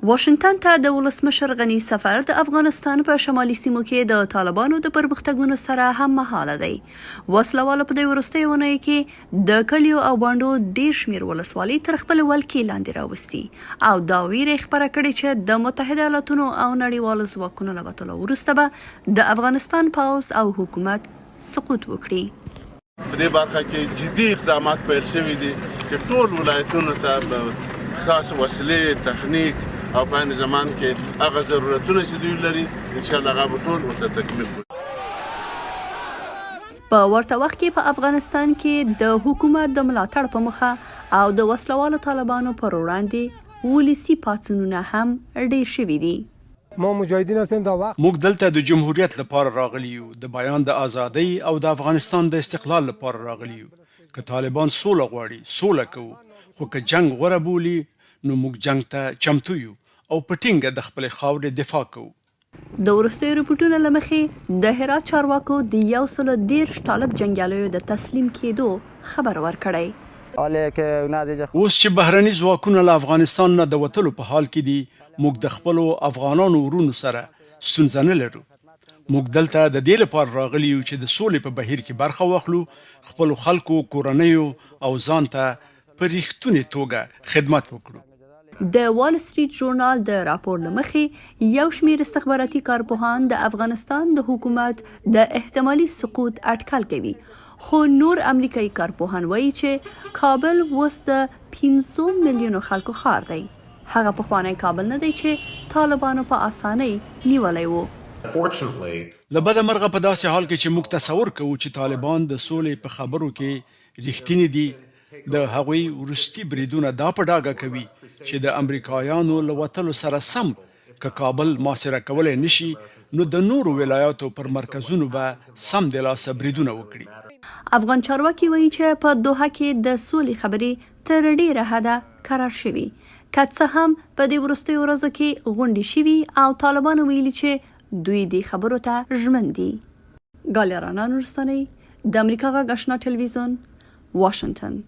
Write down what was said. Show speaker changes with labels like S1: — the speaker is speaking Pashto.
S1: واشنګتن ته د ولسمشر غني سفر د افغانستان په شمالي سیمو کې د طالبانو د پرمختګونو سره هم مهاله دی. وسلوالو په دې وروستیو اونیو کې د کلیو او بانډو ډېر شمېر ولسوالۍ تر خپل ولکې لاندې راوستي او دا ویره خپره کړې چې د متحده ایالاتونو او نړیوالو ځواکونو له وتلو وروسته به د افغانستان پوځ او حکومت سقوط وکړي.
S2: په دې برخه کې جدي اقدامات پیل شوي دي چې ټول ولایتونو ته خاص وسلې، تخنیک او په عین زمان کې هغه ضرورتونه چې دوی لري ان شاء الله هغه ټول ورته تکمیل کړي.
S1: په ورته وخت کې په افغانستان کې د حکومت د ملاتړ په مخه او د وسلوالو طالبانو پر وړاندې ولسي پاڅونونه هم ډېر شوي دي.
S3: ما مجاهدین هستیم دا وخت
S4: موږ دلته د جمهوریت لپاره راغلی یو، د بیان د ازادۍ او د افغانستان د استقلال لپاره راغلی یو. که طالبان سوله غواړي سوله کوو، خو که جنگ غوره بولي نو موږ جنگ ته چمتو یو او په ټینګه د خپلې خاورې دفاع کوو.
S1: د وروستیو رپورټونو له مخې د هرات چارواکو د 113 طالب جنګیالیو د تسلیم کېدو خبر ورکړی.
S4: اوس چې بهرني ځواکونه له افغانستان نه د وتلو په حال کې دي، موږ د خپلو افغانانو ورونو سره ستونزه نه لرو. موږ دلته د دې لپاره راغلي یو چې د سولې په بهیر کې برخه واخلو، خپلو خلکو، کورنیو او ځان ته په ریښتونې توګه خدمت وکړو.
S1: د وال سټریټ ژورنال د راپور له مخې یو شمېر استخباراتي کارپوهان د افغانستان د حکومت د احتمالي سقوط اټکل کوي، خو نور امریکایي کارپوهان وایي چې کابل اوس د 500 میلیونو خلکو ښار دی. هغه پخوانی کابل نه دی چې طالبانو په اسانۍ نیولی و.
S4: له بده مرغه په داسې حال کې چې موږ تصور کوو چې طالبان د سولې په خبرو کې رښتینی دي، د هغوی وروستي بریدونه دا په ډاګه کوي چې د امریکایانو له وتلو سره سم که کابل محاصره کولی نشي نو د نورو ولایاتو پر مرکزونو به سم د لاسه بریدونه وکړي.
S1: افغان چارواکي وایي چې په دوحه کې د سولې خبرې تر ډېره حده کرار شوي، که څه هم په دې وروستیو ورځو کې غونډې شوي او طالبانو ویلي چې دوی دې خبرو ته ژمن دي. ګالیه رانان رستنی، د امریکا غږ آشنا ټلویزیون، واشنګتن.